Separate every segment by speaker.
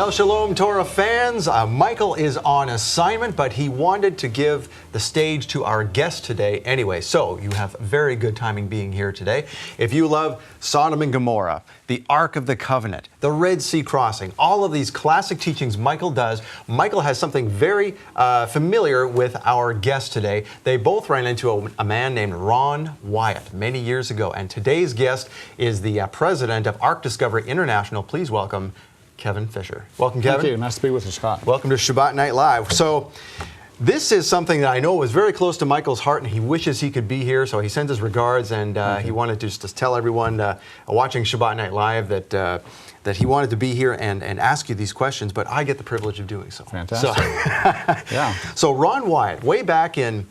Speaker 1: Well, Shalom Torah fans, Michael is on assignment, but he wanted to give the stage to our guest today anyway. So you have very good timing being here today. If you love Sodom and Gomorrah, the Ark of the Covenant, the Red Sea crossing, all of these classic teachings Michael does, Michael has something very familiar with our guest today. They both ran into a man named Ron Wyatt many years ago, and today's guest is the president of Ark Discovery International. Please welcome Kevin Fisher. Welcome, Kevin.
Speaker 2: Thank you. Nice to be with you, Scott.
Speaker 1: Welcome to Shabbat Night Live. So, this is something that I know was very close to Michael's heart, and he wishes he could be here, so he sends his regards, and he wanted to just tell everyone watching Shabbat Night Live that he wanted to be here and ask you these questions, but I get the privilege of doing so.
Speaker 2: Fantastic.
Speaker 1: So,
Speaker 2: yeah.
Speaker 1: So Ron Wyatt, way back in,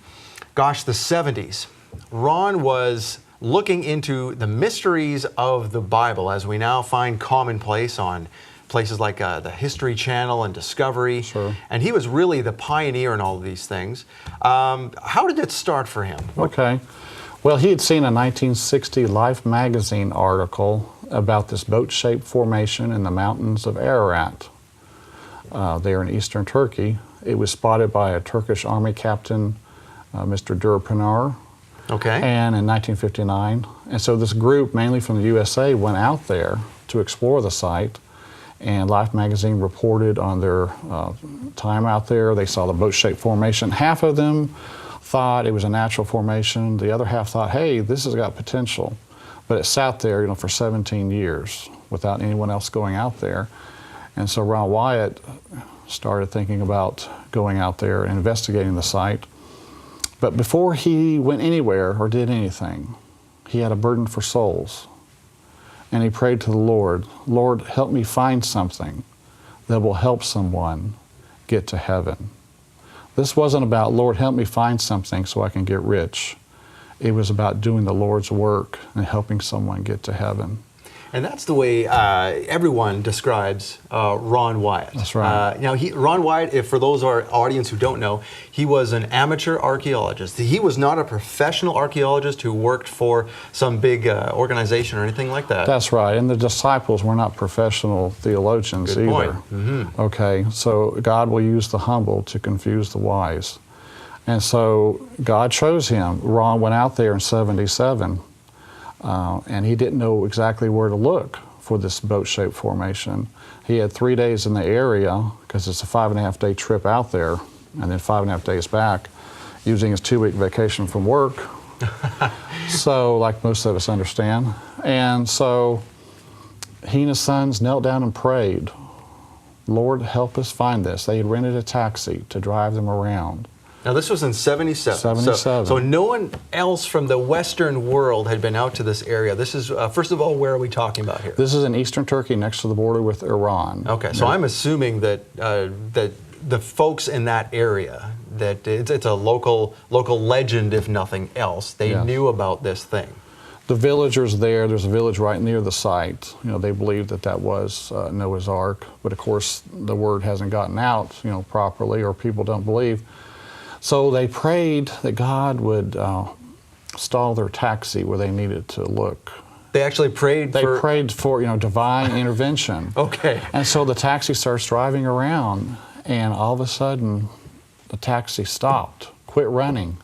Speaker 1: gosh, the 70s, Ron was looking into the mysteries of the Bible as we now find commonplace on places like the History Channel and Discovery.
Speaker 2: Sure.
Speaker 1: And he was really the pioneer in all of these things. How did it start for him?
Speaker 2: Okay. Well, he had seen a 1960 Life magazine article about this boat-shaped formation in the mountains of Ararat, there in eastern Turkey. It was spotted by a Turkish army captain, Mr. Durpinar.
Speaker 1: Okay.
Speaker 2: And in 1959. And so this group, mainly from the USA, went out there to explore the site. And Life magazine reported on their time out there. They saw the boat-shaped formation. Half of them thought it was a natural formation. The other half thought, hey, this has got potential. But it sat there, for 17 years without anyone else going out there. And so Ron Wyatt started thinking about going out there and investigating the site. But before he went anywhere or did anything, he had a burden for souls. And he prayed to the Lord, Lord, help me find something that will help someone get to heaven. This wasn't about, Lord, help me find something so I can get rich. It was about doing the Lord's work and helping someone get to heaven.
Speaker 1: And that's the way everyone describes Ron Wyatt.
Speaker 2: That's right.
Speaker 1: Now, Ron Wyatt, if for those of our audience who don't know, he was an amateur archaeologist. He was not a professional archaeologist who worked for some big organization or anything like that.
Speaker 2: That's right. And the disciples were not professional theologians
Speaker 1: Good
Speaker 2: either.
Speaker 1: point. Mm-hmm.
Speaker 2: Okay, so God will use the humble to confuse the wise. And so God chose him. Ron went out there in 77. And he didn't know exactly where to look for this boat-shaped formation. He had 3 days in the area, because it's a 5.5-day trip out there, and then 5.5 days back, using his 2-week vacation from work. So, like most of us understand. And so he and his sons knelt down and prayed, Lord, help us find this. They had rented a taxi to drive them around.
Speaker 1: Now, this was in 77.
Speaker 2: 77.
Speaker 1: So no one else from the Western world had been out to this area. This is, first of all, where are we talking about here?
Speaker 2: This is in eastern Turkey, next to the border with Iran.
Speaker 1: Okay, so I'm assuming that that the folks in that area, that it's a local legend, if nothing else. They knew about this thing.
Speaker 2: The villagers there's a village right near the site. They believed that was Noah's Ark, but of course the word hasn't gotten out, properly, or people don't believe. So they prayed that God would stall their taxi where they needed to look.
Speaker 1: They actually prayed
Speaker 2: They prayed for, divine intervention.
Speaker 1: Okay.
Speaker 2: And so the taxi starts driving around, and all of a sudden, the taxi stopped, quit running.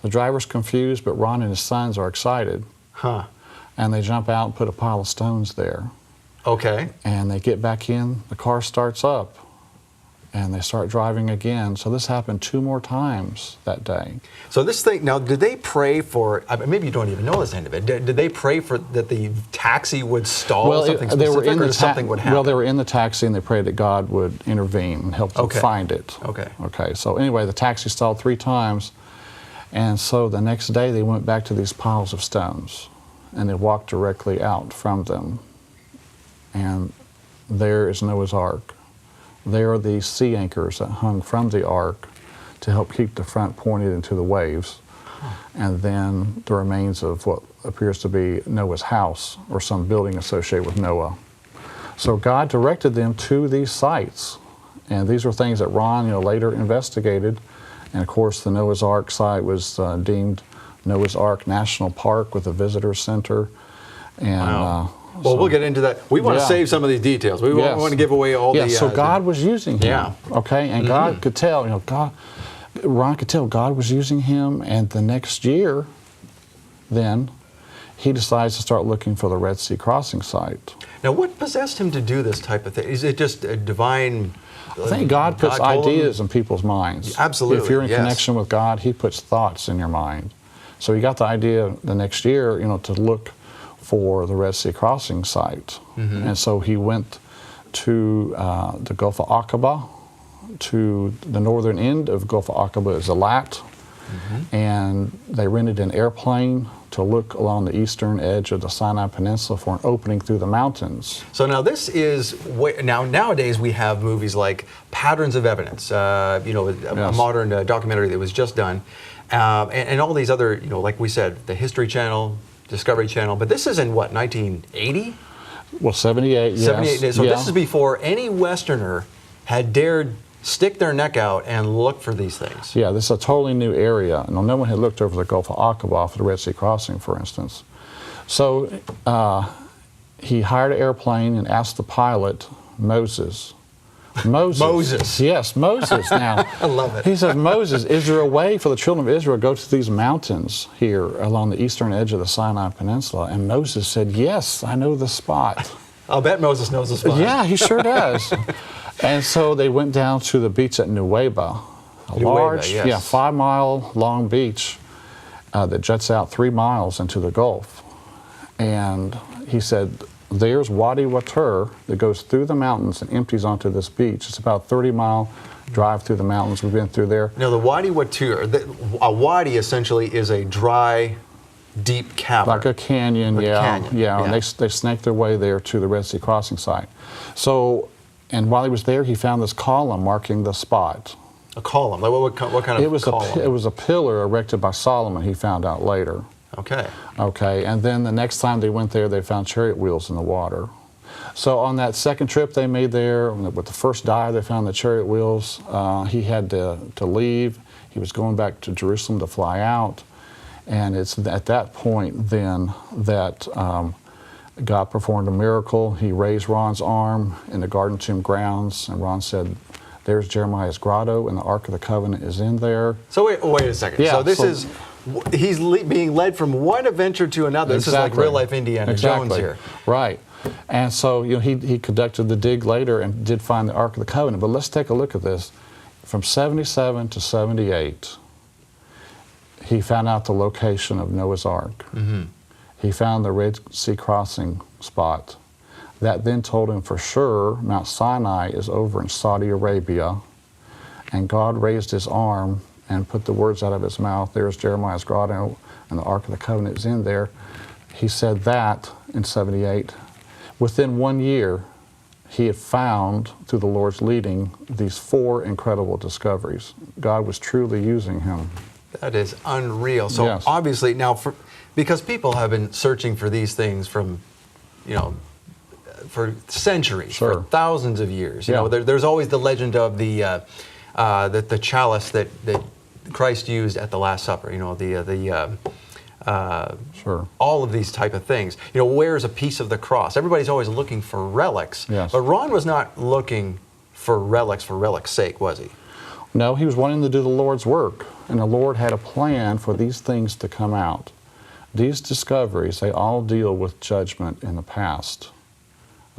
Speaker 2: The driver's confused, but Ron and his sons are excited.
Speaker 1: Huh.
Speaker 2: And they jump out and put a pile of stones there.
Speaker 1: Okay.
Speaker 2: And they get back in, the car starts up. And they start driving again. So this happened 2 more times that day.
Speaker 1: So this thing, now, did they pray for, maybe you don't even know this end of it, did they pray for that the taxi would stall, something specific, or something would happen?
Speaker 2: Well, they were in the taxi and they prayed that God would intervene and help them find it.
Speaker 1: Okay.
Speaker 2: Okay, so anyway, the taxi stalled 3 times. And so the next day they went back to these piles of stones and they walked directly out from them. And there is Noah's Ark. There are these sea anchors that hung from the ark to help keep the front pointed into the waves. And then the remains of what appears to be Noah's house or some building associated with Noah. So God directed them to these sites. And these were things that Ron later investigated. And of course the Noah's Ark site was deemed Noah's Ark National Park with a visitor center. And
Speaker 1: Well, we'll get into that. We want to save some of these details. We want to give away all the...
Speaker 2: So God was using him.
Speaker 1: Yeah.
Speaker 2: Okay, and God could tell, Ron could tell God was using him, and the next year, then, he decides to start looking for the Red Sea crossing site.
Speaker 1: Now, what possessed him to do this type of thing? Is it just a divine...
Speaker 2: I think God puts ideas in people's minds.
Speaker 1: Absolutely,
Speaker 2: if you're in connection with God, he puts thoughts in your mind. So he got the idea the next year, to look for the Red Sea crossing site. And so he went to the Gulf of Aqaba, to the northern end of Gulf of Aqaba is Ararat, and they rented an airplane to look along the eastern edge of the Sinai Peninsula for an opening through the mountains.
Speaker 1: So now this is, nowadays we have movies like Patterns of Evidence, a modern documentary that was just done, and all these other, like we said, the History Channel, Discovery Channel, but this is in what, 1980?
Speaker 2: Well, 78, yes.
Speaker 1: 78, so this is before any Westerner had dared stick their neck out and look for these things.
Speaker 2: Yeah, this is a totally new area. No one had looked over the Gulf of Aqaba for the Red Sea crossing, for instance. So he hired an airplane and asked the pilot, Moses. Yes, Moses. Now,
Speaker 1: I love it.
Speaker 2: He said, Moses, is there a way for the children of Israel to go to these mountains here along the eastern edge of the Sinai Peninsula? And Moses said, yes, I know the spot.
Speaker 1: I'll bet Moses knows the spot.
Speaker 2: Yeah, he sure does. And so they went down to the beach at Nuweiba, a large, 5-mile long beach that juts out 3 miles into the Gulf. And he said, there's Wadi Watur that goes through the mountains and empties onto this beach. It's about a 30-mile drive through the mountains. We've been through there.
Speaker 1: Now, the Wadi Watur, a wadi essentially is a dry, deep cavern.
Speaker 2: Like a canyon,
Speaker 1: Yeah.
Speaker 2: And they snaked their way there to the Red Sea crossing site. So, and while he was there, he found this column marking the spot.
Speaker 1: A column? Like what kind of column?
Speaker 2: It was a pillar erected by Solomon, he found out later. Okay, and then the next time they went there, they found chariot wheels in the water. So on that second trip they made there, with the first dive, they found the chariot wheels. He had to leave. He was going back to Jerusalem to fly out. And it's at that point then that God performed a miracle. He raised Ron's arm in the Garden Tomb grounds, and Ron said, there's Jeremiah's grotto, and the Ark of the Covenant is in there.
Speaker 1: So wait a second.
Speaker 2: Yeah,
Speaker 1: he's being led from one adventure to another. This is like real-life Indiana Jones here.
Speaker 2: Right. And so he conducted the dig later and did find the Ark of the Covenant. But let's take a look at this. From 77 to 78, he found out the location of Noah's Ark. He found the Red Sea crossing spot. That then told him for sure Mount Sinai is over in Saudi Arabia, and God raised his arm and put the words out of his mouth. There's Jeremiah's grotto, and the Ark of the Covenant is in there. He said that in 78. Within 1 year, he had found, through the Lord's leading, these 4 incredible discoveries. God was truly using him.
Speaker 1: That is unreal. So obviously now, because people have been searching for these things from, for centuries, for thousands of years. There's always the legend of the chalice that Christ used at the Last Supper. All of these type of things. Where's a piece of the cross? Everybody's always looking for relics.
Speaker 2: Yes.
Speaker 1: But Ron was not looking for relics' sake, was he?
Speaker 2: No, he was wanting to do the Lord's work, and the Lord had a plan for these things to come out. These discoveries, they all deal with judgment in the past.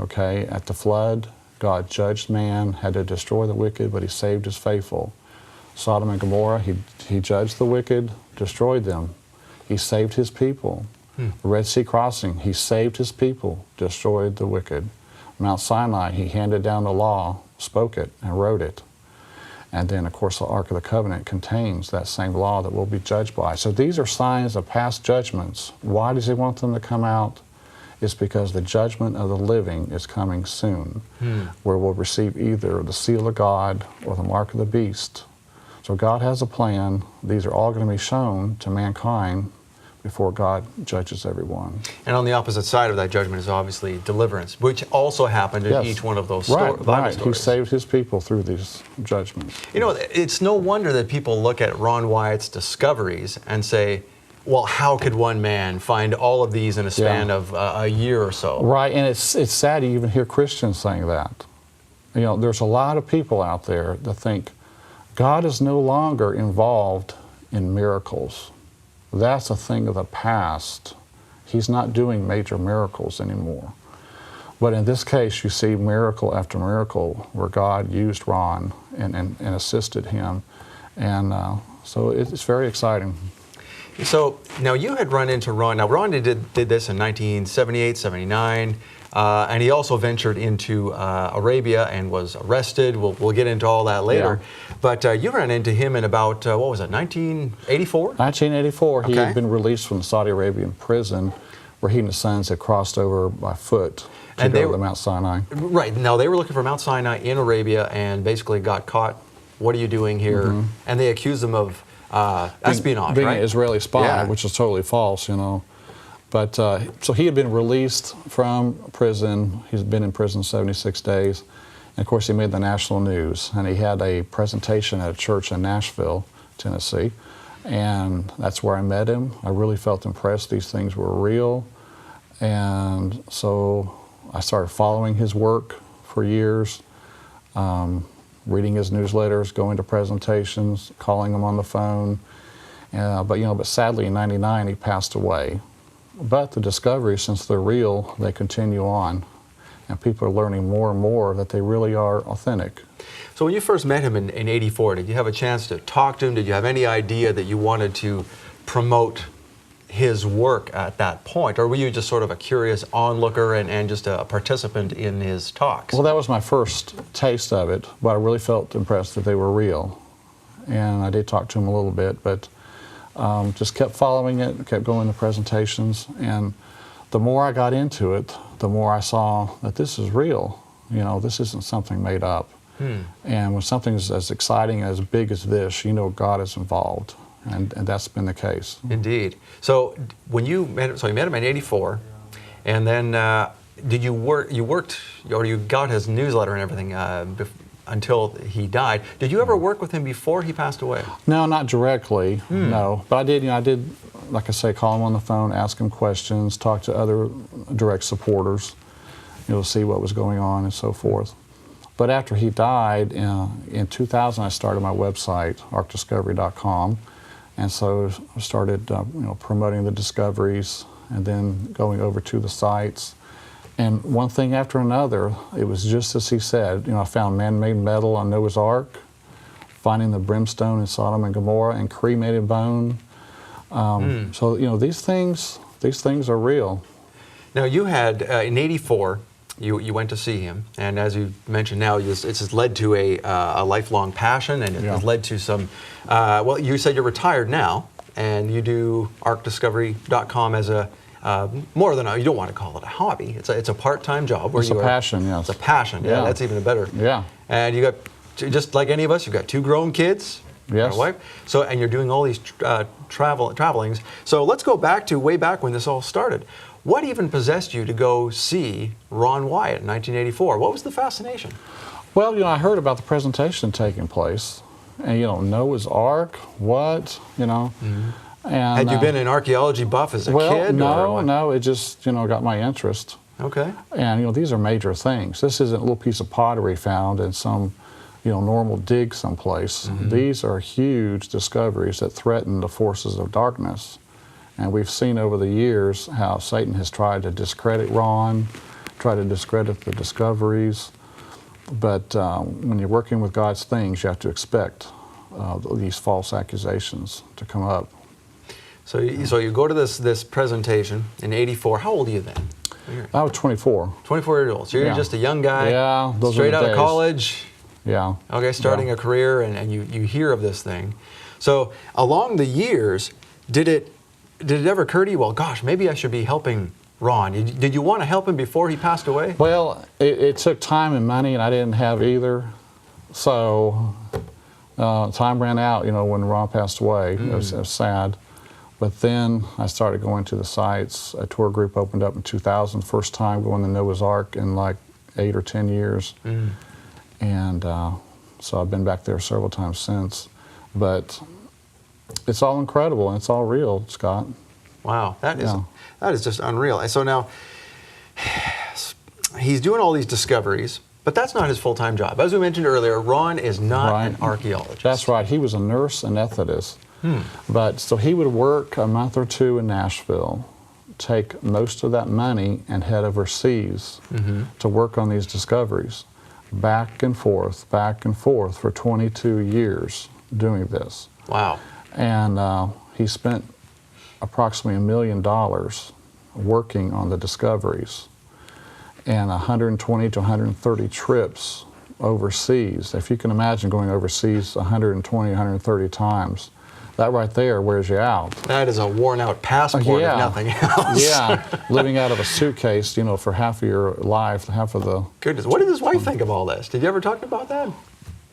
Speaker 2: Okay, at the flood, God judged man, had to destroy the wicked, but he saved his faithful. Sodom and Gomorrah, he judged the wicked, destroyed them. He saved his people. The Red Sea crossing, he saved his people, destroyed the wicked. Mount Sinai, he handed down the law, spoke it, and wrote it. And then, of course, the Ark of the Covenant contains that same law that we'll be judged by. So these are signs of past judgments. Why does he want them to come out? It's because the judgment of the living is coming soon, where we'll receive either the seal of God or the mark of the beast. So God has a plan. These are all going to be shown to mankind before God judges everyone.
Speaker 1: And on the opposite side of that judgment is obviously deliverance, which also happened in each one of those Bible stories.
Speaker 2: He saved his people through these judgments.
Speaker 1: It's no wonder that people look at Ron Wyatt's discoveries and say, well, how could one man find all of these in a span of a year or so?
Speaker 2: Right, and it's sad to even hear Christians saying that. You know, there's a lot of people out there that think God is no longer involved in miracles. That's a thing of the past. He's not doing major miracles anymore. But in this case, you see miracle after miracle where God used Ron and assisted him. And so it's very exciting.
Speaker 1: So now you had run into Ron. Now Ron did this in 1978, 79, and he also ventured into Arabia and was arrested. We'll get into all that later.
Speaker 2: Yeah.
Speaker 1: But you ran into him in about, what was it, 1984?
Speaker 2: 1984, he
Speaker 1: Okay.
Speaker 2: had been released from the Saudi Arabian prison where he and his sons had crossed over by foot to
Speaker 1: And
Speaker 2: go
Speaker 1: they
Speaker 2: to
Speaker 1: were-
Speaker 2: Mount Sinai.
Speaker 1: Right. Now they were looking for Mount Sinai in Arabia and basically got caught. What are you doing here? And they accused him of espionage,
Speaker 2: being
Speaker 1: right?
Speaker 2: an Israeli spy,
Speaker 1: Yeah.
Speaker 2: which is totally false, you know. But so he had been released from prison. He's been in prison 76 days. And of course, he made the national news. And he had a presentation at a church in Nashville, Tennessee. And that's where I met him. I really felt impressed. These things were real. And so I started following his work for years, reading his newsletters, going to presentations, calling him on the phone. But sadly in '99 he passed away. But the discoveries, since they're real, they continue on. And people are learning more and more that they really are authentic.
Speaker 1: So when you first met him in 84, did you have a chance to talk to him? Did you have any idea that you wanted to promote his work at that point? Or were you just sort of a curious onlooker and just a participant in his talks?
Speaker 2: Well, that was my first taste of it, but I really felt impressed that they were real. And I did talk to him a little bit, but just kept following it, kept going to presentations. And the more I got into it, the more I saw that this is real. You know, this isn't something made up. And when something's as exciting, as big as this, you know God is involved. And that's been the case.
Speaker 1: Indeed. So when you met him in 84, and then did you worked, or you got his newsletter and everything until he died. Did you ever work with him before he passed away?
Speaker 2: No, not directly, no. But I did, like I say, call him on the phone, ask him questions, talk to other direct supporters, see what was going on and so forth. But after he died, in 2000, I started my website, arkdiscovery.com. And so I started promoting the discoveries and then going over to the sites. And one thing after another, it was just as he said. I found man-made metal on Noah's Ark, finding the brimstone in Sodom and Gomorrah, and cremated bone. So these things are real.
Speaker 1: Now you had in '84. You went to see him, and as you mentioned now, it's led to a lifelong passion, and it has led to some. Well, you said you're retired now, and you do arkdiscovery.com as a more than you don't want to call it a hobby. It's a part-time job.
Speaker 2: It's a passion, yes.
Speaker 1: It's a passion. Yeah, that's even better.
Speaker 2: Yeah.
Speaker 1: And you got, just like any of us, you've got 2 grown kids.
Speaker 2: Yes.
Speaker 1: And a wife. So, and you're doing all these travelings. So let's go back to way back when this all started. What even possessed you to go see Ron Wyatt in 1984? What was the fascination?
Speaker 2: Well, I heard about the presentation taking place, and Noah's Ark, what, And,
Speaker 1: Had you been an archaeology buff as a kid?
Speaker 2: No, it just, got my interest.
Speaker 1: Okay.
Speaker 2: And, these are major things. This isn't a little piece of pottery found in some, normal dig someplace. These are huge discoveries that threaten the forces of darkness. And we've seen over the years how Satan has tried to discredit Ron, tried to discredit the discoveries. But when you're working with God's things, you have to expect these false accusations to come up.
Speaker 1: So you go to this presentation in '84. How old are you then?
Speaker 2: I was 24.
Speaker 1: 24 years old. So you're just a young guy.
Speaker 2: Yeah, those
Speaker 1: straight
Speaker 2: are the
Speaker 1: out of
Speaker 2: days.
Speaker 1: college.
Speaker 2: Yeah.
Speaker 1: Okay, starting a career, and you hear of this thing. So along the years, did it ever occur to you, well, gosh, maybe I should be helping Ron? Did you want to help him before he passed away?
Speaker 2: Well, it took time and money, and I didn't have either. So time ran out, when Ron passed away. It was sad. But then I started going to the sites. A tour group opened up in 2000, first time going to Noah's Ark in like 8 or 10 years. And so I've been back there several times since. But It's all incredible, and it's all real, Scott.
Speaker 1: Wow, that
Speaker 2: Yeah.
Speaker 1: is just unreal. So now he's doing all these discoveries, but that's not his full-time job. As we mentioned earlier, Ron is not an archaeologist.
Speaker 2: That's right. He was a nurse anesthetist. But so he would work a month or two in Nashville, take most of that money and head overseas to work on these discoveries. Back and forth for 22 years doing this.
Speaker 1: Wow.
Speaker 2: And he spent approximately $1 million working on the discoveries and 120 to 130 trips overseas. If you can imagine going overseas 120, 130 times, that right there wears you out.
Speaker 1: That is a worn-out passport, if nothing else.
Speaker 2: Yeah, living out of a suitcase, you know, for half of your life, half of the...
Speaker 1: Goodness, what did his wife think of all this? Did you ever talk about that?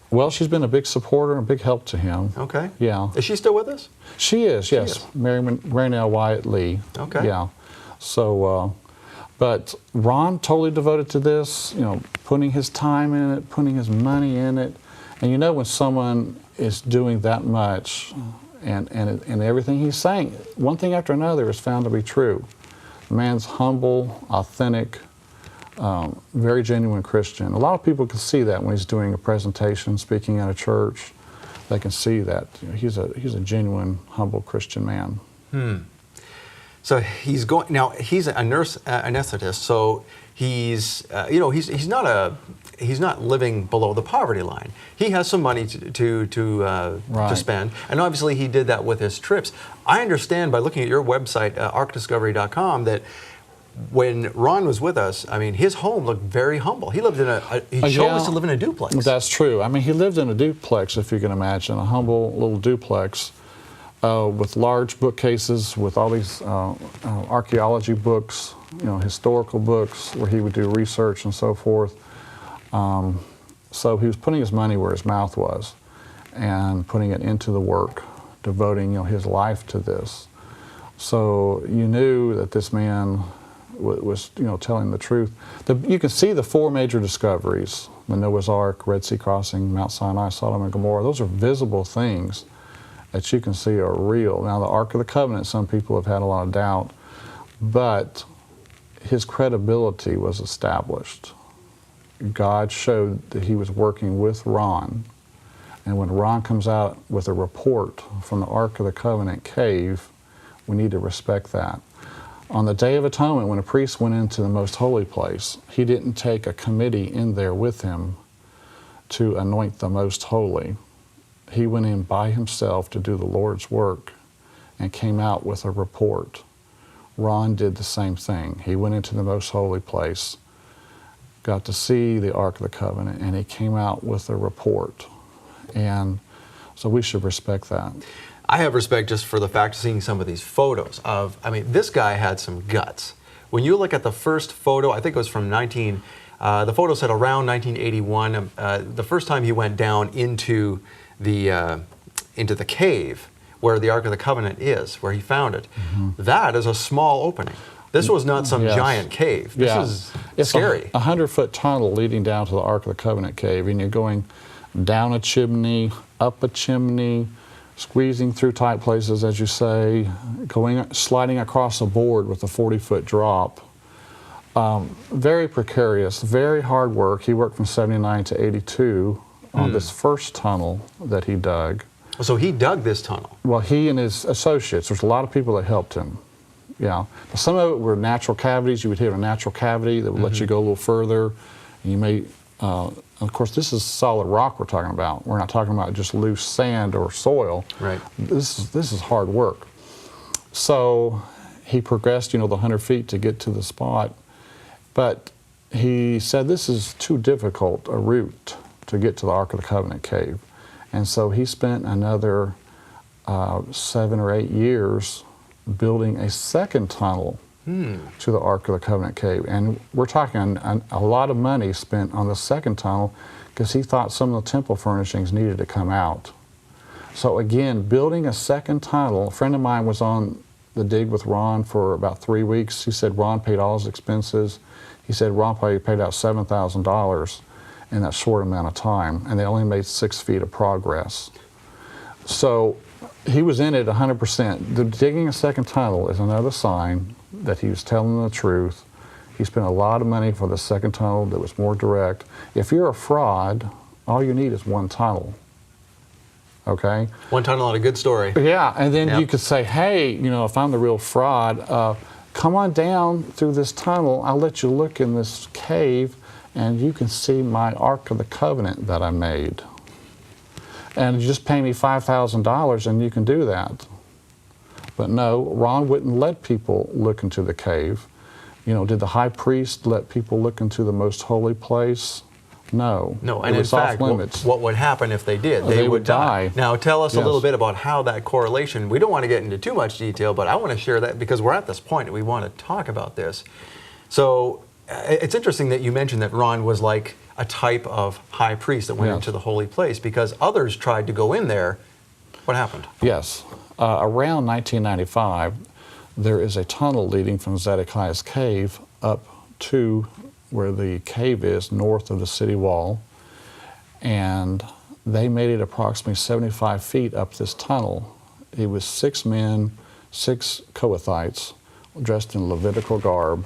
Speaker 2: Well, she's been a big supporter and a big help to him.
Speaker 1: Okay.
Speaker 2: Yeah.
Speaker 1: Is she still with us?
Speaker 2: She is, yes. Mary Wyatt Lee.
Speaker 1: Okay.
Speaker 2: Yeah. So, but Ron totally devoted to this, you know, putting his time in it, putting his money in it. And you know when someone is doing that much and everything he's saying, one thing after another is found to be true. The man's humble, authentic, very genuine Christian. A lot of people can see that when he's doing a presentation, speaking at a church. They can see that, you know, he's a genuine, humble Christian man.
Speaker 1: So he's going now. He's a nurse anesthetist. So he's you know he's not living below the poverty line. He has some money to spend, and obviously he did that with his trips. I understand by looking at your website, arkdiscovery.com, that when Ron was with us, I mean, his home looked very humble. He lived in he showed us to live in a duplex.
Speaker 2: That's true. I mean, he lived in a duplex, if you can imagine, a humble little duplex with large bookcases with all these archaeology books, you know, historical books where he would do research and so forth. So he was putting his money where his mouth was and putting it into the work, devoting, you know, his life to this. So you knew that this man was, you know, telling the truth. You can see the four major discoveries: the Noah's Ark, Red Sea crossing, Mount Sinai, Sodom and Gomorrah. Those are visible things that you can see are real. Now, the Ark of the Covenant, some people have had a lot of doubt, but his credibility was established. God showed that he was working with Ron, and when Ron comes out with a report from the Ark of the Covenant cave, we need to respect that. On the Day of Atonement, when a priest went into the most holy place, he didn't take a committee in there with him to anoint the most holy. He went in by himself to do the Lord's work and came out with a report. Ron did the same thing. He went into the most holy place, got to see the Ark of the Covenant, and he came out with a report. And so we should respect that.
Speaker 1: I have respect just for the fact of seeing some of these photos of, I mean, this guy had some guts. When you look at the first photo, I think it was from the photo said around 1981, the first time he went down into the cave where the Ark of the Covenant is, where he found it. That is a small opening. This was not some giant cave. This is scary.
Speaker 2: It's a 100-foot tunnel leading down to the Ark of the Covenant cave, and you're going down a chimney, up a chimney, squeezing through tight places, as you say, sliding across a board with a 40-foot drop. Very precarious, very hard work. He worked from 79 to 82 on this first tunnel that he dug.
Speaker 1: So he dug this tunnel?
Speaker 2: Well, he and his associates. There's a lot of people that helped him. Yeah. Some of it were natural cavities. You would hit a natural cavity that would let you go a little further. And you may, of course, this is solid rock we're talking about. We're not talking about just loose sand or soil.
Speaker 1: Right.
Speaker 2: This is hard work. So he progressed, you know, the 100 feet to get to the spot. But he said this is too difficult a route to get to the Ark of the Covenant cave. And so he spent another 7 or 8 years building a second tunnel to the Ark of the Covenant cave. And we're talking a lot of money spent on the second tunnel because he thought some of the temple furnishings needed to come out. So again, building a second tunnel. A friend of mine was on the dig with Ron for about 3 weeks. He said Ron paid all his expenses. He said Ron probably paid out $7,000 in that short amount of time, and they only made 6 feet of progress. So He was in it 100%. The digging a second tunnel is another sign that he was telling the truth. He spent a lot of money for the second tunnel that was more direct. If you're a fraud, all you need is one tunnel. Okay?
Speaker 1: One tunnel and a good story.
Speaker 2: Yeah, and then
Speaker 1: Yep.
Speaker 2: you could say, hey, you know, if I'm the real fraud, come on down through this tunnel. I'll let you look in this cave, and you can see my Ark of the Covenant that I made. And you just pay me $5,000 and you can do that. But no, Ron wouldn't let people look into the cave. You know, did the high priest let people look into the most holy place? No.
Speaker 1: No,
Speaker 2: It
Speaker 1: and in
Speaker 2: was off
Speaker 1: fact,
Speaker 2: limits.
Speaker 1: what would happen if they did?
Speaker 2: They would die.
Speaker 1: Now, tell us a
Speaker 2: Yes.
Speaker 1: little bit about how that correlation, we don't want to get into too much detail, but I want to share that because we're at this point and we want to talk about this. So, it's interesting that you mentioned that Ron was like a type of high priest that went
Speaker 2: Yes.
Speaker 1: into the holy place because others tried to go in there. What happened?
Speaker 2: Yes. Around 1995, there is a tunnel leading from Zedekiah's cave up to where the cave is, north of the city wall. And they made it approximately 75 feet up this tunnel. It was 6 men, 6 Kohathites, dressed in Levitical garb.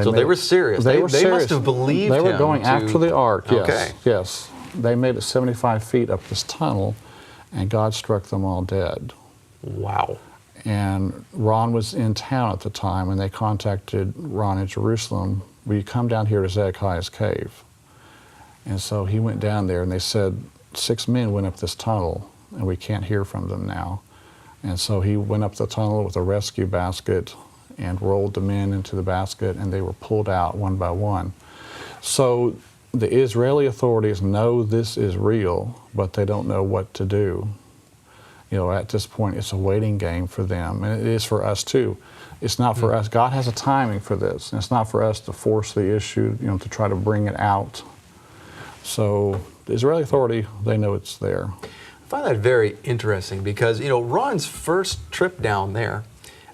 Speaker 1: So they were serious.
Speaker 2: They were serious.
Speaker 1: must have believed
Speaker 2: They were
Speaker 1: him
Speaker 2: going
Speaker 1: to-
Speaker 2: after the ark, yes.
Speaker 1: Okay.
Speaker 2: Yes. They made it 75 feet up this tunnel, and God struck them all dead.
Speaker 1: Wow.
Speaker 2: And Ron was in town at the time, and they contacted Ron in Jerusalem, will you come down here to Zedekiah's cave? And so he went down there, and they said 6 men went up this tunnel, and we can't hear from them now. And so he went up the tunnel with a rescue basket and rolled the men into the basket, and they were pulled out one by one. So the Israeli authorities know this is real, but they don't know what to do. You know, at this point, it's a waiting game for them, and it is for us too. It's not for us. God has a timing for this, and it's not for us to force the issue, you know, to try to bring it out. So the Israeli authority, they know it's there.
Speaker 1: I find that very interesting because, you know, Ron's first trip down there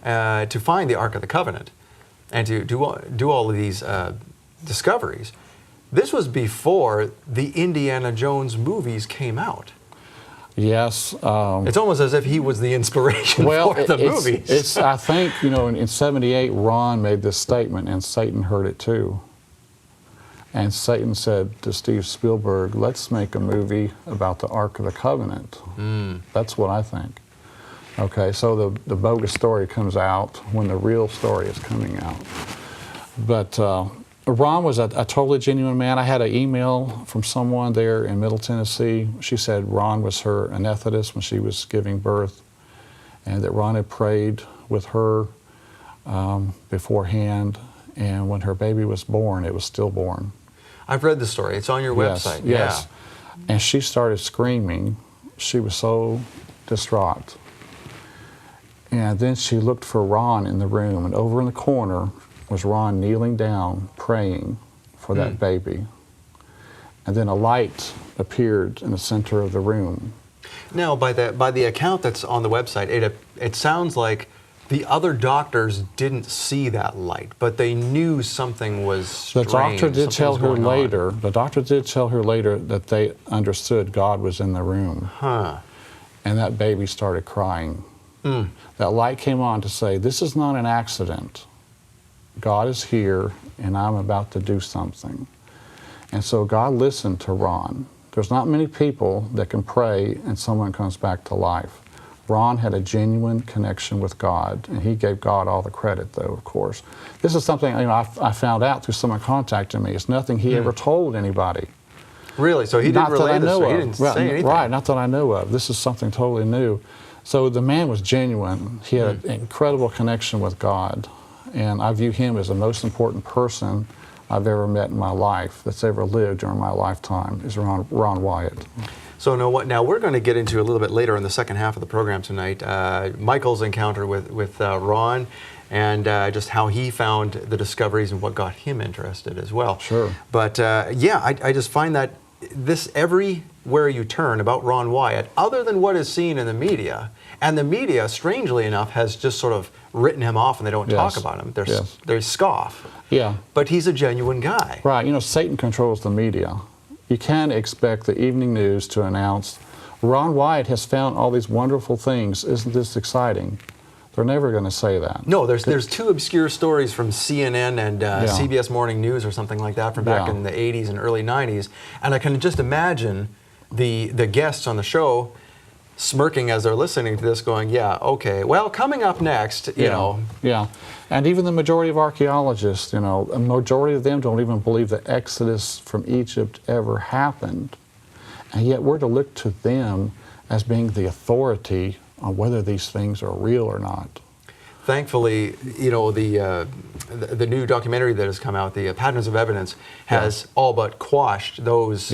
Speaker 1: to find the Ark of the Covenant and to do all of these discoveries, this was before the Indiana Jones movies came out.
Speaker 2: Yes.
Speaker 1: It's almost as if he was the inspiration for the movies.
Speaker 2: It's, I think, you know, in 78, Ron made this statement, and Satan heard it too. And Satan said to Steve Spielberg, let's make a movie about the Ark of the Covenant. That's what I think. Okay, so the bogus story comes out when the real story is coming out. But Ron was a totally genuine man. I had an email from someone there in Middle Tennessee. She said Ron was her anesthetist when she was giving birth, and that Ron had prayed with her beforehand, and when her baby was born, it was stillborn.
Speaker 1: I've read the story. It's on your website.
Speaker 2: Yes.
Speaker 1: Yeah.
Speaker 2: And she started screaming. She was so distraught. And then she looked for Ron in the room, and over in the corner was Ron kneeling down, praying for that baby. And then a light appeared in the center of the room.
Speaker 1: Now, by the account that's on the website, it sounds like the other doctors didn't see that light, but they knew something was strange.
Speaker 2: The doctor did tell her
Speaker 1: something was going on.
Speaker 2: later. The doctor did tell her later that they understood God was in the room.
Speaker 1: Huh.
Speaker 2: And that baby started crying. That light came on to say, this is not an accident. God is here, and I'm about to do something. And so God listened to Ron. There's not many people that can pray and someone comes back to life. Ron had a genuine connection with God, and he gave God all the credit, though, of course. This is something, you know, I found out through someone contacting me. It's nothing he ever told anybody.
Speaker 1: Really? So he didn't relay this, so he didn't say anything?
Speaker 2: Right, not that I know of. This is something totally new. So the man was genuine. He had an incredible connection with God, and I view him as the most important person I've ever met in my life, that's ever lived during my lifetime, is Ron Wyatt.
Speaker 1: So now we're going to get into a little bit later in the second half of the program tonight, Michael's encounter with Ron, and just how he found the discoveries and what got him interested as well.
Speaker 2: Sure.
Speaker 1: But yeah, I just find that this everywhere you turn about Ron Wyatt, other than what is seen in the media, and the media, strangely enough, has just sort of written him off and they don't talk about him. They scoff.
Speaker 2: Yeah.
Speaker 1: But he's a genuine guy.
Speaker 2: Right. You know, Satan controls the media. You can't expect the evening news to announce Ron Wyatt has found all these wonderful things. Isn't this exciting? They're never going to say that.
Speaker 1: No, there's two obscure stories from CNN and CBS Morning News or something like that from back in the 80s and early 90s, and I can just imagine the guests on the show smirking as they're listening to this, going, "Yeah, okay. Well, coming up next, you know."
Speaker 2: Yeah, and even the majority of archaeologists, a majority of them don't even believe the Exodus from Egypt ever happened, and yet we're to look to them as being the authority on whether these things are real or not.
Speaker 1: Thankfully, the new documentary that has come out, the Patterns of Evidence, has all but quashed those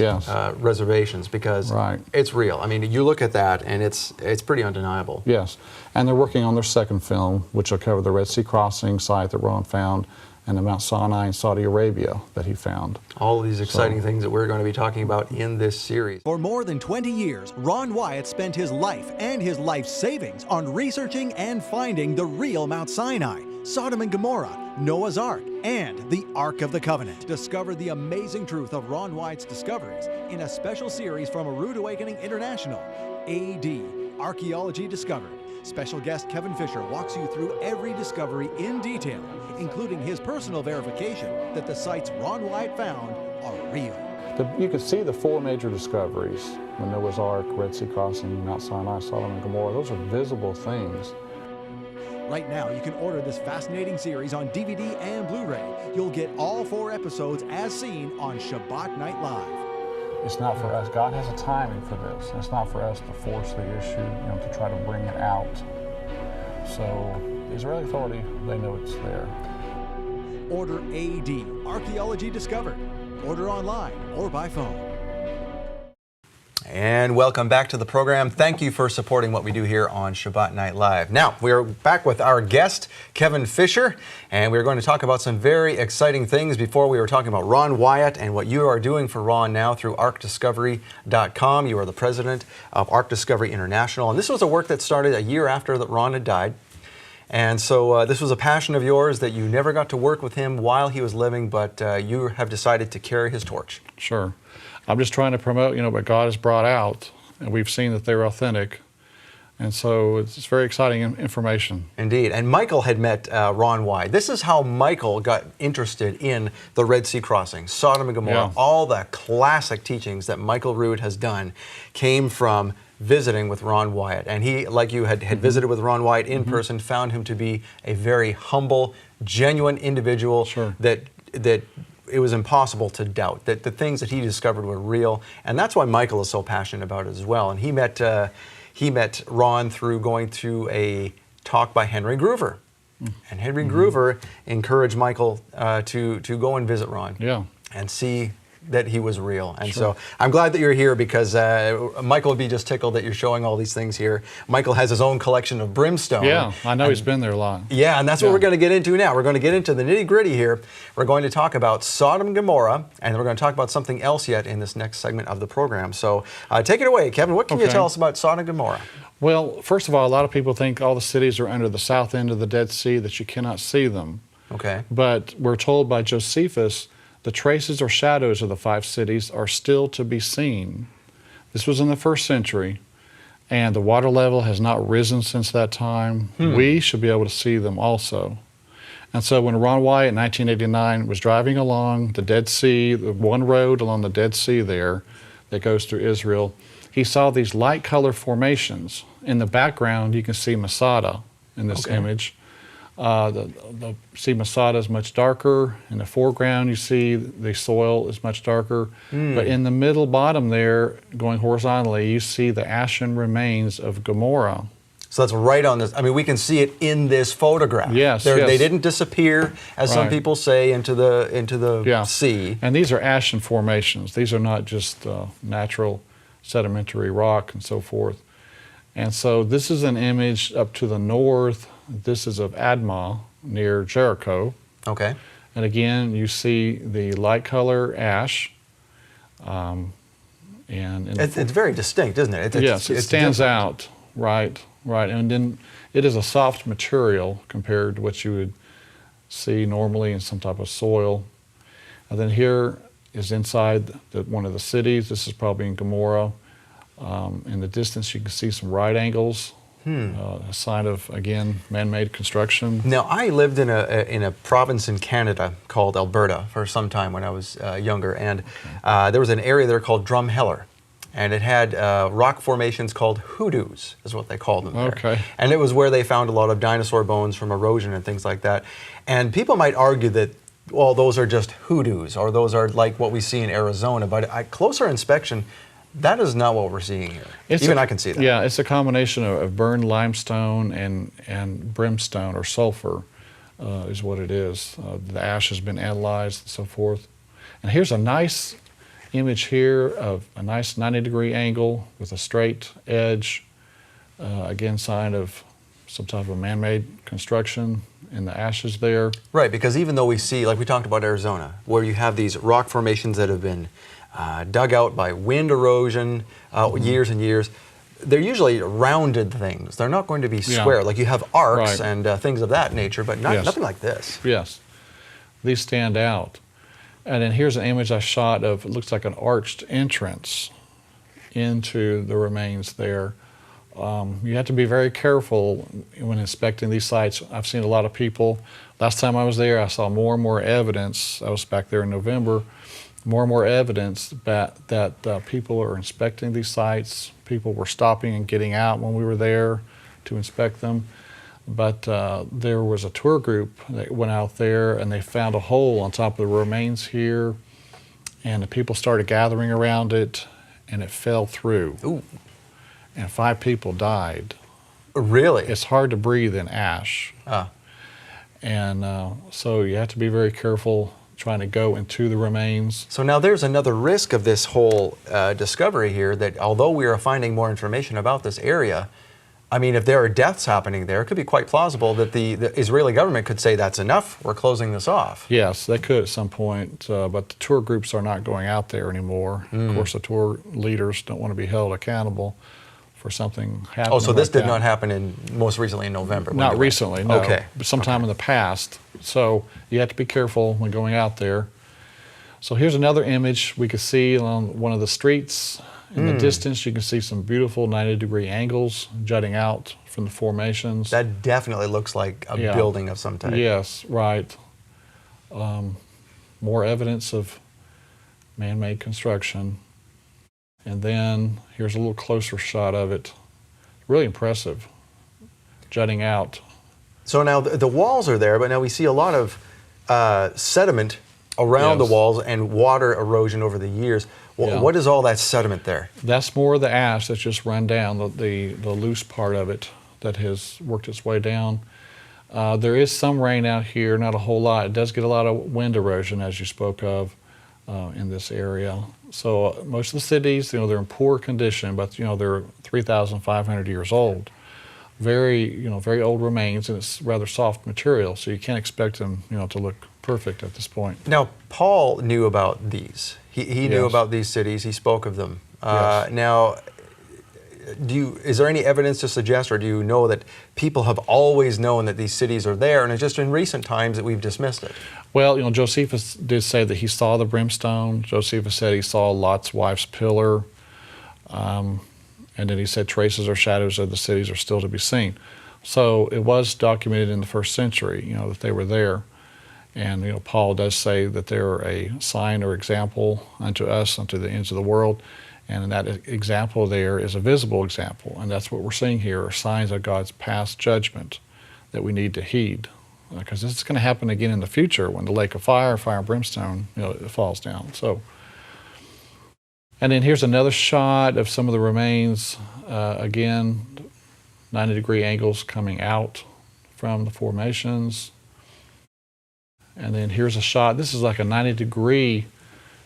Speaker 1: reservations, because it's real. I mean, you look at that and it's pretty undeniable.
Speaker 2: Yes, and they're working on their second film, which will cover the Red Sea crossing site that Ron found and the Mount Sinai in Saudi Arabia that he found.
Speaker 1: All of these exciting things that we're going to be talking about in this series.
Speaker 3: For more than 20 years, Ron Wyatt spent his life and his life savings on researching and finding the real Mount Sinai, Sodom and Gomorrah, Noah's Ark, and the Ark of the Covenant. Discover the amazing truth of Ron Wyatt's discoveries in a special series from A Rude Awakening International, AD, Archaeology Discovered. Special guest Kevin Fisher walks you through every discovery in detail, including his personal verification that the sites Ron Wyatt found are real.
Speaker 2: You can see the four major discoveries: the Noah's Ark, Red Sea crossing, Mount Sinai, Sodom and Gomorrah. Those are visible things.
Speaker 3: Right now, you can order this fascinating series on DVD and Blu-ray. You'll get all 4 episodes as seen on Shabbat Night Live.
Speaker 2: It's not for us. God has a timing for this. It's not for us to force the issue, to try to bring it out. So the Israeli Authority, they know it's there.
Speaker 3: Order AD, Archaeology Discovered. Order online or by phone.
Speaker 1: And welcome back to the program. Thank you for supporting what we do here on Shabbat Night Live. Now, we're back with our guest, Kevin Fisher, and we're going to talk about some very exciting things. Before, we were talking about Ron Wyatt and what you are doing for Ron now through ArkDiscovery.com. You are the president of Ark Discovery International, and this was a work that started a year after that Ron had died. And so this was a passion of yours that you never got to work with him while he was living, but you have decided to carry his torch.
Speaker 2: Sure. I'm just trying to promote, what God has brought out, and we've seen that they're authentic. And so it's very exciting information.
Speaker 1: Indeed. And Michael had met Ron Wyatt. This is how Michael got interested in the Red Sea crossing, Sodom and Gomorrah. All the classic teachings that Michael Rood has done came from visiting with Ron Wyatt. And he, like you, had visited with Ron Wyatt in person, found him to be a very humble, genuine individual that it was impossible to doubt that the things that he discovered were real. And that's why Michael is so passionate about it as well. And he met Ron through going to a talk by Henry Groover. And Henry Groover encouraged Michael to go and visit Ron and see that he was real. And so I'm glad that you're here, because Michael would be just tickled that you're showing all these things here. Michael has his own collection of brimstone.
Speaker 2: Yeah, I know he's been there a lot.
Speaker 1: Yeah, and that's what we're going to get into now. We're going to get into the nitty-gritty here. We're going to talk about Sodom and Gomorrah, and we're going to talk about something else yet in this next segment of the program. So take it away, Kevin. What can you tell us about Sodom and Gomorrah?
Speaker 2: Well, first of all, a lot of people think all the cities are under the south end of the Dead Sea, that you cannot see them.
Speaker 1: Okay.
Speaker 2: But we're told by Josephus, the traces or shadows of the 5 cities are still to be seen. This was in the 1st century, and the water level has not risen since that time. We should be able to see them also. And so when Ron Wyatt in 1989 was driving along the Dead Sea, the one road along the Dead Sea there that goes through Israel, he saw these light color formations. In the background, you can see Masada in this image. See Masada is much darker. In the foreground, you see the soil is much darker. But in the middle bottom there, going horizontally, you see the ashen remains of Gomorrah.
Speaker 1: So that's right on this. I mean, we can see it in this photograph.
Speaker 2: Yes,
Speaker 1: They didn't disappear, as some people say, into the sea.
Speaker 2: And these are ashen formations. These are not just natural sedimentary rock and so forth. And so this is an image up to the north. This is of Admah near Jericho.
Speaker 1: Okay.
Speaker 2: And again, you see the light color ash.
Speaker 1: It's very distinct, isn't it?
Speaker 2: Yes, it stands out. Right. And then it is a soft material compared to what you would see normally in some type of soil. And then here is inside one of the cities. This is probably in Gomorrah. In the distance, you can see some right angles, a sign of, again, man-made construction.
Speaker 1: Now, I lived in a province in Canada called Alberta for some time when I was younger, and there was an area there called Drumheller, and it had rock formations called hoodoos, is what they called them there.
Speaker 2: Okay.
Speaker 1: And it was where they found a lot of dinosaur bones from erosion and things like that. And people might argue that, well, those are just hoodoos, or those are like what we see in Arizona, but at closer inspection, that is not what we're seeing here. Even I can see that.
Speaker 2: Yeah, it's a combination of burned limestone and brimstone or sulfur is what it is. The ash has been analyzed and so forth. And here's a nice image here of a nice 90-degree angle with a straight edge. Again, sign of some type of man-made construction in the ashes there.
Speaker 1: Right, because even though we see, like we talked about Arizona, where you have these rock formations that have been dug out by wind erosion years and years, they're usually rounded things. They're not going to be square. Like you have arcs and things of that nature, but nothing like this.
Speaker 2: Yes, these stand out. And then here's an image I shot of, it looks like an arched entrance into the remains there. You have to be very careful when inspecting these sites. I've seen a lot of people. Last time I was there, I saw more and more evidence. I was back there in November. More and more evidence that people are inspecting these sites. People were stopping and getting out when we were there to inspect them. But there was a tour group that went out there and they found a hole on top of the remains here, and the people started gathering around it, and it fell through.
Speaker 1: Ooh.
Speaker 2: And 5 people died.
Speaker 1: Really?
Speaker 2: It's hard to breathe in ash. And so you have to be very careful trying to go into the remains.
Speaker 1: So now there's another risk of this whole discovery here, that although we are finding more information about this area, I mean, if there are deaths happening there, it could be quite plausible that the Israeli government could say, that's enough, we're closing this off.
Speaker 2: Yes, they could at some point, but the tour groups are not going out there anymore. Of course, the tour leaders don't want to be held accountable for something happening.
Speaker 1: Oh, so this
Speaker 2: like
Speaker 1: did
Speaker 2: that.
Speaker 1: not happen most recently in November?
Speaker 2: Not recently, no.
Speaker 1: Okay.
Speaker 2: But sometime in the past. So you have to be careful when going out there. So here's another image we could see along one of the streets. In the distance, you can see some beautiful 90-degree angles jutting out from the formations.
Speaker 1: That definitely looks like a building of some type.
Speaker 2: Yes, right. More evidence of man-made construction. And then here's a little closer shot of it. Really impressive, jutting out.
Speaker 1: So now the walls are there, but now we see a lot of sediment around the walls and water erosion over the years. What is all that sediment there?
Speaker 2: That's more of the ash that's just run down, the loose part of it that has worked its way down. There is some rain out here, not a whole lot. It does get a lot of wind erosion, as you spoke of, in this area. So most of the cities, they're in poor condition, but they're 3,500 years old. Very old remains, and it's rather soft material, so you can't expect them, to look perfect at this point.
Speaker 1: Now, Paul knew about these. He knew about these cities. He spoke of them. Now, is there any evidence to suggest, or do you know that people have always known that these cities are there, and it's just in recent times that we've dismissed it?
Speaker 2: Well, Josephus did say that he saw the brimstone. Josephus said he saw Lot's wife's pillar. And then he said traces or shadows of the cities are still to be seen. So it was documented in the first century, that they were there. And Paul does say that they're a sign or example unto us, unto the ends of the world. And that example there is a visible example. And that's what we're seeing here, are signs of God's past judgment that we need to heed. Because this is going to happen again in the future when the lake of fire and brimstone, it falls down. So. And then here's another shot of some of the remains. Again, 90-degree angles coming out from the formations. And then here's a shot. This is like a 90-degree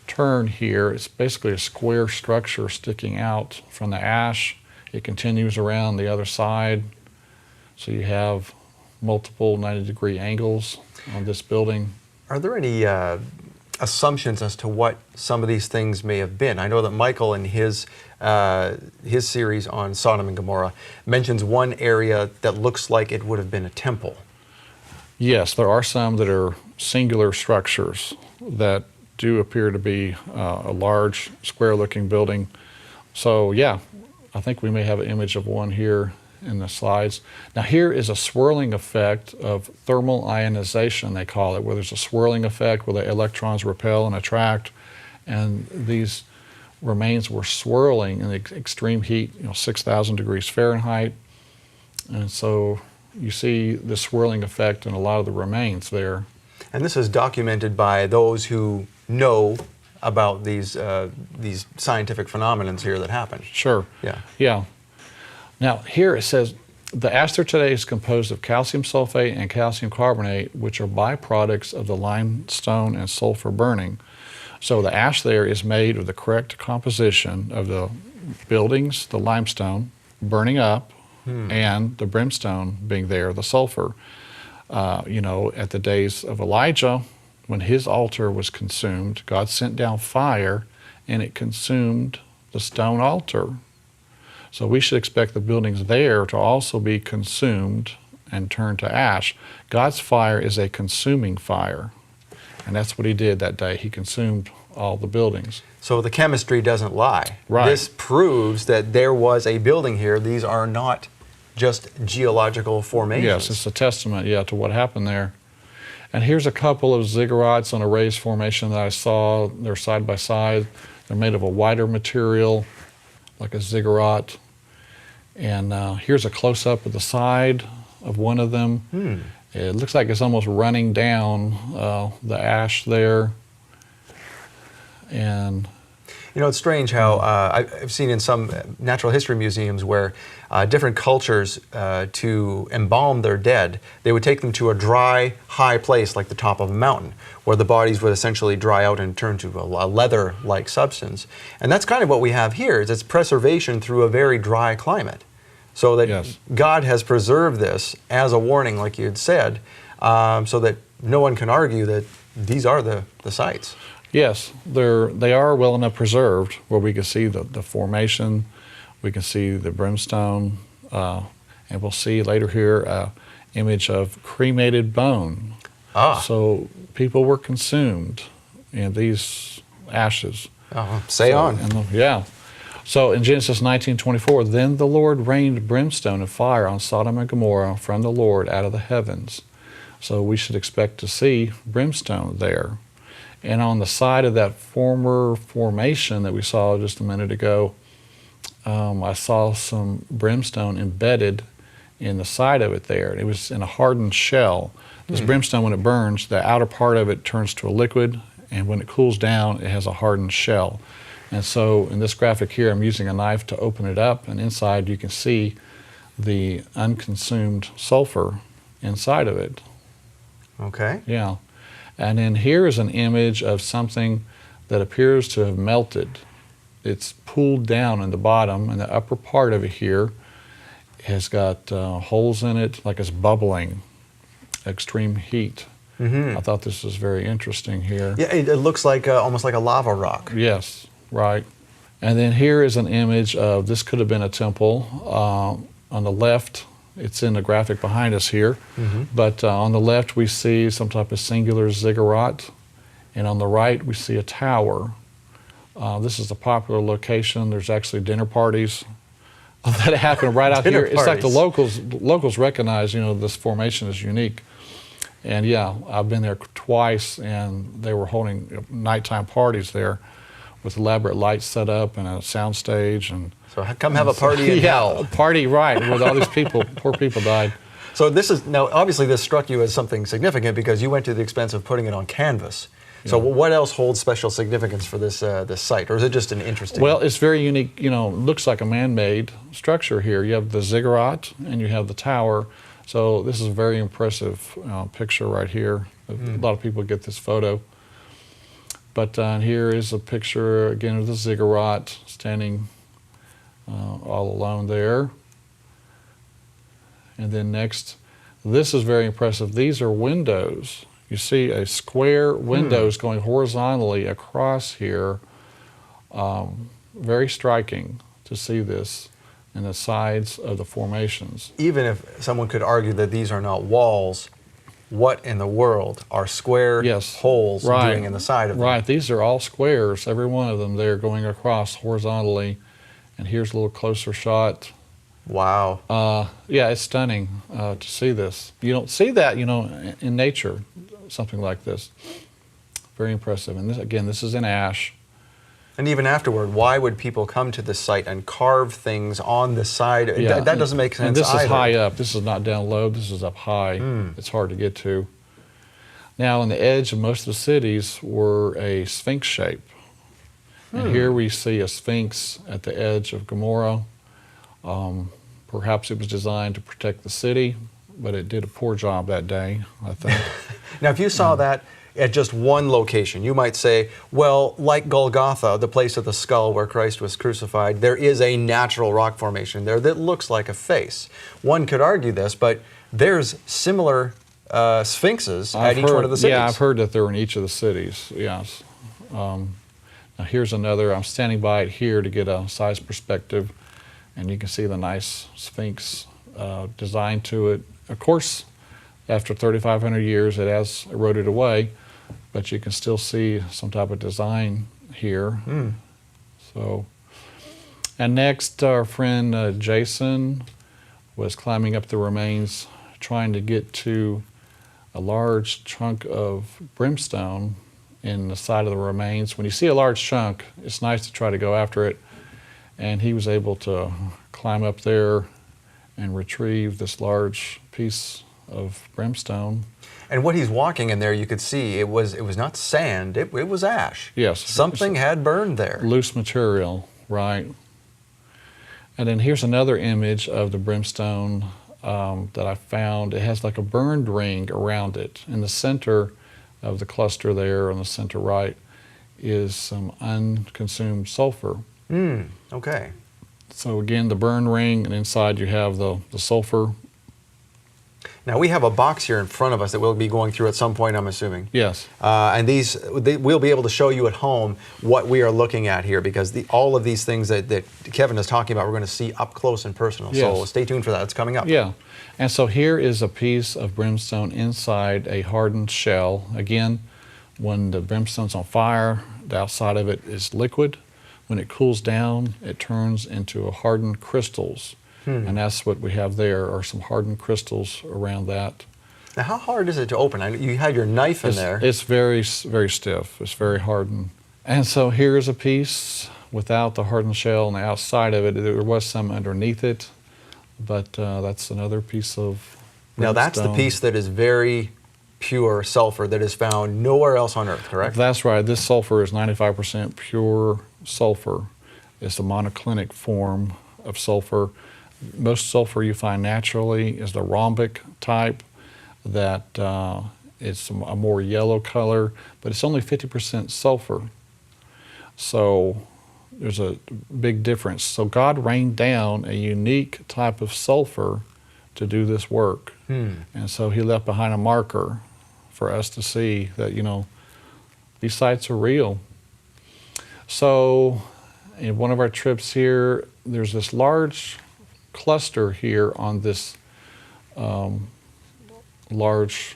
Speaker 2: turn here. It's basically a square structure sticking out from the ash. It continues around the other side. So you have multiple 90-degree angles on this building.
Speaker 1: Are there any assumptions as to what some of these things may have been? I know that Michael in his series on Sodom and Gomorrah mentions one area that looks like it would have been a temple.
Speaker 2: Yes, there are some that are singular structures that do appear to be a large square-looking building. So yeah, I think we may have an image of one here in the slides. Now here is a swirling effect of thermal ionization, they call it, where there's a swirling effect where the electrons repel and attract, and these remains were swirling in the extreme heat, 6,000 degrees Fahrenheit. And so you see the swirling effect in a lot of the remains there.
Speaker 1: And this is documented by those who know about these scientific phenomena here that happen.
Speaker 2: Sure.
Speaker 1: Yeah.
Speaker 2: Yeah. Now here it says, the ash there today is composed of calcium sulfate and calcium carbonate, which are byproducts of the limestone and sulfur burning. So the ash there is made of the correct composition of the buildings, the limestone, burning up, and the brimstone being there, the sulfur. At the days of Elijah, when his altar was consumed, God sent down fire and it consumed the stone altar. So we should expect the buildings there to also be consumed and turned to ash. God's fire is a consuming fire, and that's what he did that day. He consumed all the buildings.
Speaker 1: So the chemistry doesn't lie.
Speaker 2: Right.
Speaker 1: This proves that there was a building here. These are not just geological formations.
Speaker 2: Yes, it's a testament, to what happened there. And here's a couple of ziggurats on a raised formation that I saw. They're side by side. They're made of a whiter material, like a ziggurat. And here's a close-up of the side of one of them. It looks like it's almost running down the ash there. And
Speaker 1: it's strange how I've seen in some natural history museums where different cultures, to embalm their dead, they would take them to a dry, high place like the top of a mountain, where the bodies would essentially dry out and turn to a leather-like substance. And that's kind of what we have here, is it's preservation through a very dry climate. So that God has preserved this as a warning, like you had said, so that no one can argue that these are the sites.
Speaker 2: Yes, they are well enough preserved where we can see the formation, we can see the brimstone, and we'll see later here an image of cremated bone. So people were consumed in these ashes.
Speaker 1: Say on.
Speaker 2: So in Genesis 19:24, then the Lord rained brimstone and fire on Sodom and Gomorrah from the Lord out of the heavens. So we should expect to see brimstone there. And on the side of that former formation that we saw just a minute ago, I saw some brimstone embedded in the side of it there. It was in a hardened shell. This brimstone, when it burns, the outer part of it turns to a liquid, and when it cools down, it has a hardened shell. And so in this graphic here, I'm using a knife to open it up, and inside you can see the unconsumed sulfur inside of it.
Speaker 1: Okay.
Speaker 2: Yeah. And then here is an image of something that appears to have melted. It's pooled down in the bottom, and the upper part of it here has got holes in it, like it's bubbling, extreme heat. I thought this was very interesting here.
Speaker 1: Yeah, it looks like almost like a lava rock.
Speaker 2: Yes, right. And then here is an image of, this could have been a temple. On the left, it's in the graphic behind us here, but on the left we see some type of singular ziggurat, and on the right we see a tower. This is a popular location. There's actually dinner parties that happen right out here. It's like the locals recognize, this formation is unique. And yeah, I've been there twice, and they were holding nighttime parties there with elaborate lights set up and a sound stage. And
Speaker 1: so come have a party in hell.
Speaker 2: A party, right, with all these people, poor people died.
Speaker 1: So now obviously this struck you as something significant because you went to the expense of putting it on canvas. So what else holds special significance for this site, or is it just an interesting?
Speaker 2: Well, it's very unique. Looks like a man-made structure here. You have the ziggurat and you have the tower. So this is a very impressive picture right here. A lot of people get this photo. But here is a picture again of the ziggurat standing all alone there. And then next, this is very impressive. These are windows. You see a square windows going horizontally across here. Very striking to see this in the sides of the formations.
Speaker 1: Even if someone could argue that these are not walls, what in the world are square holes doing in the side of them?
Speaker 2: Right, these are all squares, every one of them there going across horizontally And here's a little closer shot.
Speaker 1: Wow.
Speaker 2: Yeah, it's stunning to see this. You don't see that, in nature, something like this. Very impressive. And this, again, this is in ash.
Speaker 1: And even afterward, why would people come to this site and carve things on the side?
Speaker 2: Yeah,
Speaker 1: That doesn't make sense
Speaker 2: either. And this is high up. This is not down low. This is up high. It's hard to get to. Now, on the edge of most of the cities were a sphinx shape. And here we see a sphinx at the edge of Gomorrah. Perhaps it was designed to protect the city, but it did a poor job that day, I think.
Speaker 1: Now, if you saw that at just one location, you might say, well, like Golgotha, the place of the skull where Christ was crucified, there is a natural rock formation there that looks like a face. One could argue this, but there's similar sphinxes at each one of the cities.
Speaker 2: Yeah, I've heard that they're in each of the cities, yes. Now here's another. I'm standing by it here to get a size perspective, and you can see the nice sphinx design to it. Of course, after 3,500 years, it has eroded away, but you can still see some type of design here. So, and next, our friend Jason was climbing up the remains, trying to get to a large chunk of brimstone in the side of the remains. When you see a large chunk, it's nice to try to go after it. And he was able to climb up there and retrieve this large piece of brimstone.
Speaker 1: And what he's walking in there, you could see it was not sand, it was ash.
Speaker 2: Yes.
Speaker 1: Something had burned there.
Speaker 2: Loose material, right. And then here's another image of the brimstone that I found. It has like a burned ring around it. In the center of the cluster there on the center right is some unconsumed sulfur.
Speaker 1: Okay.
Speaker 2: So again, the burn ring, and inside you have the sulfur.
Speaker 1: Now we have a box here in front of us that we'll be going through at some point, I'm assuming.
Speaker 2: Yes.
Speaker 1: And we'll be able to show you at home what we are looking at here, because all of these things that Kevin is talking about, we're going to see up close and personal.
Speaker 2: Yes.
Speaker 1: So stay tuned for that. It's coming up.
Speaker 2: Yeah. And so here is a piece of brimstone inside a hardened shell. Again, when the brimstone's on fire, the outside of it is liquid. When it cools down, it turns into hardened crystals. And that's what we have there, are some hardened crystals around that.
Speaker 1: Now, how hard is it to open? You had your knife in there.
Speaker 2: It's very, very stiff. It's very hardened. And so here's a piece without the hardened shell on the outside of it. There was some underneath it, but that's another piece of brimstone.
Speaker 1: Now, that's the piece that is very pure sulfur that is found nowhere else on Earth, correct?
Speaker 2: That's right. This sulfur is 95% pure sulfur. It's the monoclinic form of sulfur. Most sulfur you find naturally is the rhombic type, that it's a more yellow color, but it's only 50% sulfur. So there's a big difference. So God rained down a unique type of sulfur to do this work. And so he left behind a marker for us to see that, these sites are real. So in one of our trips here, there's this large cluster here on this large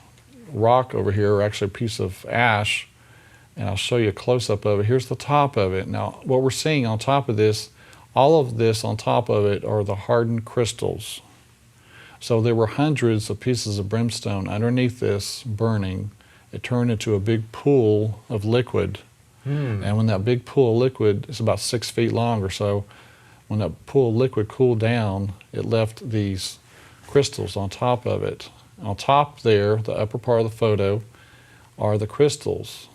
Speaker 2: rock over here, or actually a piece of ash, and I'll show you a close-up of it. Here's the top of it. Now, what we're seeing on top of this, all of this on top of it are the hardened crystals. So there were hundreds of pieces of brimstone underneath this burning. It turned into a big pool of liquid. And when that big pool of liquid is about 6 feet long or so, when that pool of liquid cooled down, it left these crystals on top of it. On top there, the upper part of the photo, are the crystals.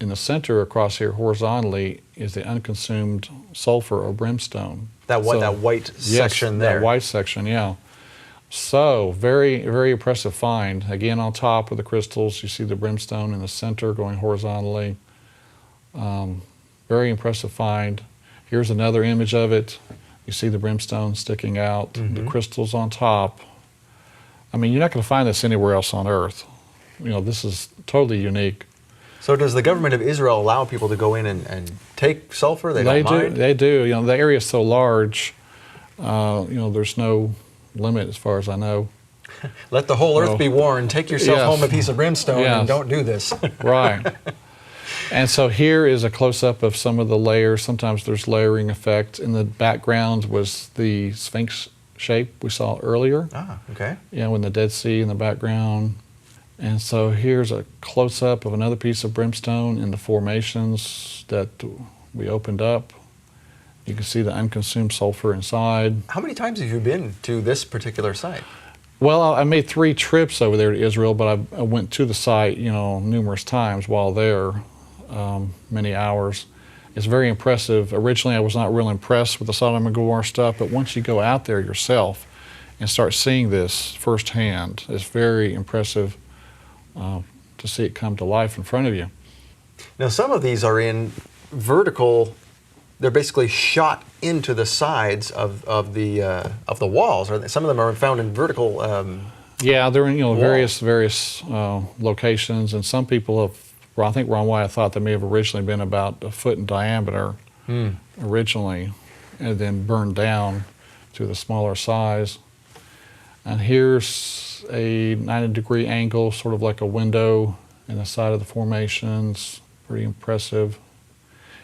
Speaker 2: In the center across here horizontally is the unconsumed sulfur or brimstone.
Speaker 1: That white section there.
Speaker 2: That white section, yeah. So very, very impressive find. Again, on top of the crystals, you see the brimstone in the center going horizontally. Very impressive find. Here's another image of it. You see the brimstone sticking out, the crystals on top. I mean, you're not going to find this anywhere else on Earth. This is totally unique.
Speaker 1: So does the government of Israel allow people to go in and take sulfur? They don't mind?
Speaker 2: They do. The area is so large, there's no limit as far as I know.
Speaker 1: Let the whole earth be warned. Take yourself home a piece of brimstone and don't do this.
Speaker 2: Right. And so here is a close-up of some of the layers. Sometimes there's layering effect. In the background was the Sphinx shape we saw earlier.
Speaker 1: Ah, okay.
Speaker 2: In the Dead Sea in the background. And so here's a close-up of another piece of brimstone in the formations that we opened up. You can see the unconsumed sulfur inside.
Speaker 1: How many times have you been to this particular site?
Speaker 2: Well, I made 3 trips over there to Israel, but I went to the site, numerous times while there, many hours. It's very impressive. Originally, I was not real impressed with the Sodom and Gomorrah stuff, but once you go out there yourself and start seeing this firsthand, it's very impressive to see it come to life in front of you.
Speaker 1: Now, some of these are in vertical. They're basically shot into the sides of the walls. Or some of them are found in vertical.
Speaker 2: Yeah, they're in various locations, and some people have. Well, I think Ron Wyatt thought they may have originally been about a foot in diameter originally, and then burned down to the smaller size. And here's a 90-degree angle, sort of like a window in the side of the formations. Pretty impressive.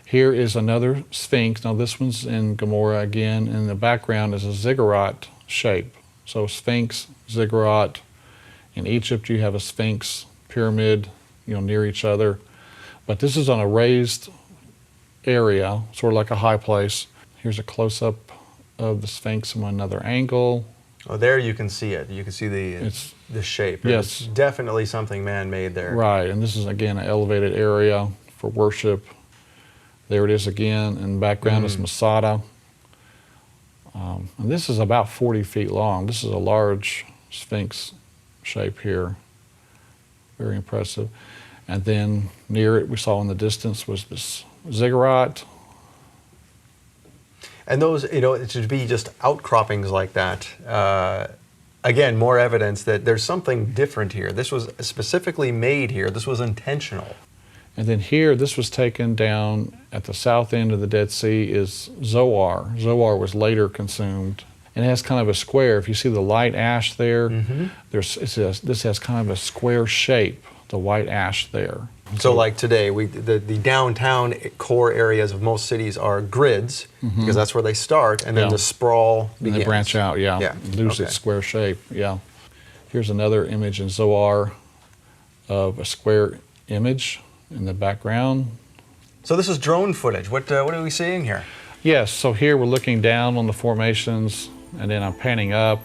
Speaker 2: Here is another Sphinx. Now this one's in Gomorrah again. In the background is a ziggurat shape. So Sphinx, ziggurat. In Egypt you have a Sphinx pyramid, near each other. But this is on a raised area, sort of like a high place. Here's a close-up of the Sphinx from another angle.
Speaker 1: Oh, there you can see it. You can see the shape.
Speaker 2: Yes.
Speaker 1: It's definitely something man-made there.
Speaker 2: Right, and this is again an elevated area for worship. There it is again, and the background is Masada. And this is about 40 feet long. This is a large Sphinx shape here. Very impressive. And then near it, we saw in the distance, was this ziggurat.
Speaker 1: And those, it should be just outcroppings like that. Again, more evidence that there's something different here. This was specifically made here. This was intentional.
Speaker 2: And then here, this was taken down at the south end of the Dead Sea is Zoar. Zoar was later consumed. And it has kind of a square. If you see the light ash there, this has kind of a square shape, the white ash there.
Speaker 1: So like today, the downtown core areas of most cities are grids, because that's where they start, and then the sprawl begins.
Speaker 2: And they branch out, lose its square shape, Here's another image in Zoar of a square image in the background.
Speaker 1: So this is drone footage. What are we seeing here?
Speaker 2: Yes, so here we're looking down on the formations, and then I'm panning up.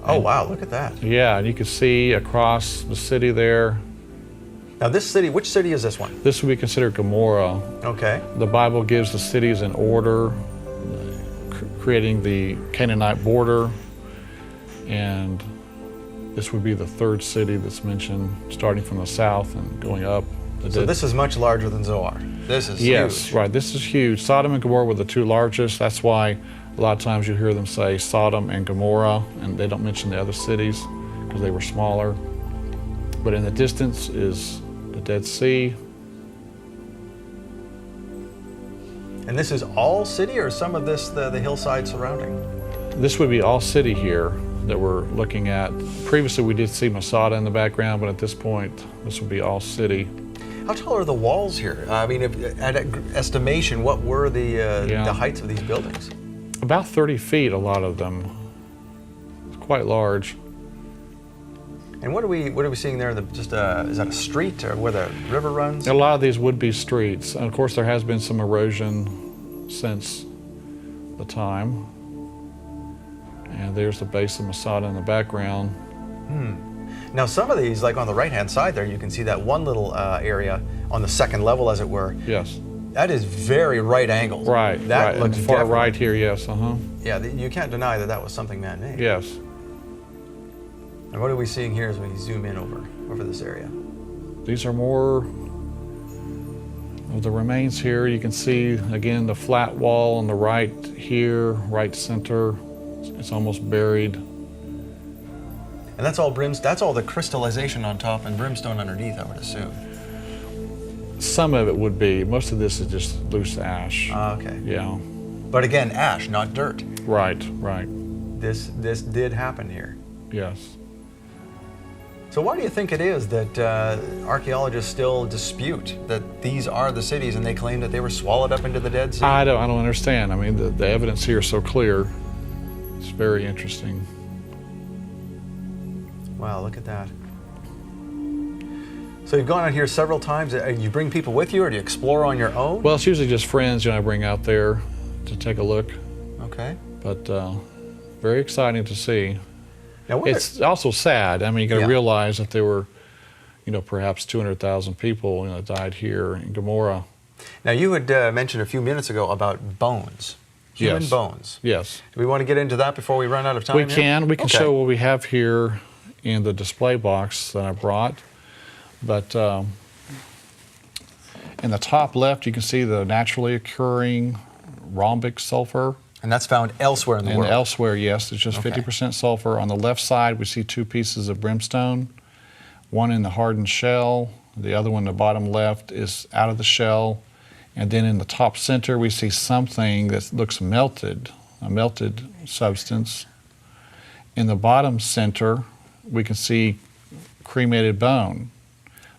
Speaker 1: Oh, wow, look at that.
Speaker 2: Yeah, and you can see across the city there.
Speaker 1: Now this city, which city is this one?
Speaker 2: This would be considered Gomorrah.
Speaker 1: Okay.
Speaker 2: The Bible gives the cities in order, creating the Canaanite border, and this would be the third city that's mentioned, starting from the south and going up.
Speaker 1: So this is much larger than Zoar. This is huge.
Speaker 2: Yes, right, this is huge. Sodom and Gomorrah were the 2 largest. That's why a lot of times you hear them say Sodom and Gomorrah, and they don't mention the other cities because they were smaller. But in the distance is the Dead Sea.
Speaker 1: And this is all city, or some of this the hillside surrounding?
Speaker 2: This would be all city here that we're looking at. Previously we did see Masada in the background, but at this point this would be all city.
Speaker 1: How tall are the walls here? I mean, at estimation, what were the heights of these buildings?
Speaker 2: About 30 feet, a lot of them. It's quite large.
Speaker 1: And what are we seeing there? Is that a street or where the river runs?
Speaker 2: A lot of these would be streets. And of course, there has been some erosion since the time. And there's the base of Masada in the background.
Speaker 1: Now, some of these, like on the right-hand side there, you can see that one little area on the second level, as it were.
Speaker 2: Yes.
Speaker 1: That is very right angled.
Speaker 2: Right,
Speaker 1: that
Speaker 2: right.
Speaker 1: looks
Speaker 2: And far
Speaker 1: definitely-
Speaker 2: right here, yes,
Speaker 1: Yeah, you can't deny that was something man-made.
Speaker 2: Yes.
Speaker 1: And what are we seeing here as we zoom in over this area?
Speaker 2: These are more of the remains here. You can see, again, the flat wall on the right here, right center. It's almost buried.
Speaker 1: And that's all that's all the crystallization on top and brimstone underneath, I would assume.
Speaker 2: Some of it would be. Most of this is just loose ash.
Speaker 1: Okay.
Speaker 2: Yeah.
Speaker 1: But again, ash, not dirt.
Speaker 2: Right, right.
Speaker 1: This did happen here.
Speaker 2: Yes.
Speaker 1: So why do you think it is that archaeologists still dispute that these are the cities, and they claim that they were swallowed up into the Dead Sea?
Speaker 2: I don't understand. I mean, the evidence here is so clear. It's very interesting.
Speaker 1: Wow, look at that. So you've gone out here several times. You bring people with you, or do you explore on your own?
Speaker 2: Well, it's usually just friends, I bring out there to take a look.
Speaker 1: Okay.
Speaker 2: But very exciting to see.
Speaker 1: Now,
Speaker 2: It's also sad. I mean, you got to
Speaker 1: Yeah.
Speaker 2: realize that there were, perhaps 200,000 people, died here in Gomorrah.
Speaker 1: Now, you had mentioned a few minutes ago about bones, human
Speaker 2: Yes.
Speaker 1: bones.
Speaker 2: Yes.
Speaker 1: Do we want to get into that before we run out of time?
Speaker 2: We
Speaker 1: here?
Speaker 2: can. We can
Speaker 1: Okay.
Speaker 2: show what we have here in the display box that I brought. But in the top left, you can see the naturally occurring rhombic sulfur.
Speaker 1: And that's found elsewhere in the
Speaker 2: And
Speaker 1: world.
Speaker 2: elsewhere, yes, it's just
Speaker 1: Okay.
Speaker 2: 50% sulfur. On the left side, we see 2 pieces of brimstone, one in the hardened shell, the other one in the bottom left is out of the shell. And then in the top center, we see something that looks melted, a melted substance. In the bottom center, we can see cremated bone.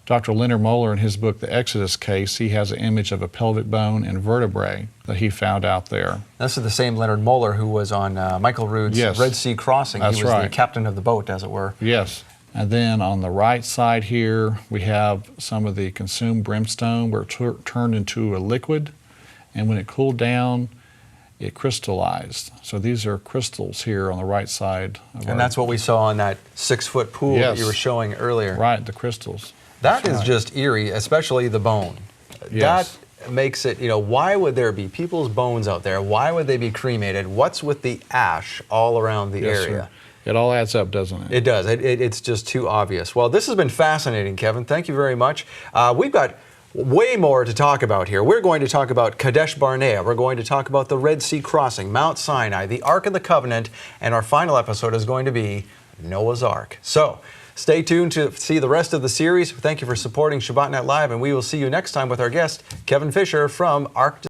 Speaker 2: Dr. Leonard Moeller, in his book, The Exodus Case, he has an image of a pelvic bone and vertebrae that he found out there.
Speaker 1: This is the same Leonard Moeller who was on Michael Rood's
Speaker 2: Yes.
Speaker 1: Red Sea crossing.
Speaker 2: That's
Speaker 1: he was the
Speaker 2: right.
Speaker 1: captain of the boat, as it were.
Speaker 2: Yes. And then on the right side here, we have some of the consumed brimstone where it turned into a liquid. And when it cooled down, it crystallized. So these are crystals here on the right side.
Speaker 1: And that's what we saw in that 6-foot pool that
Speaker 2: Yes.
Speaker 1: you were showing earlier.
Speaker 2: Right, the crystals.
Speaker 1: That
Speaker 2: That's
Speaker 1: is
Speaker 2: right.
Speaker 1: just eerie, especially the bone.
Speaker 2: Yes.
Speaker 1: That makes it, why would there be people's bones out there? Why would they be cremated? What's with the ash all around the
Speaker 2: Yes,
Speaker 1: area?
Speaker 2: sir. It all adds up, doesn't it?
Speaker 1: It does. It's just too obvious. Well, this has been fascinating, Kevin. Thank you very much. We've got way more to talk about here. We're going to talk about Kadesh Barnea. We're going to talk about the Red Sea crossing, Mount Sinai, the Ark of the Covenant, and our final episode is going to be Noah's Ark. So stay tuned to see the rest of the series. Thank you for supporting ShabbatNet Live, and we will see you next time with our guest, Kevin Fisher from Ark.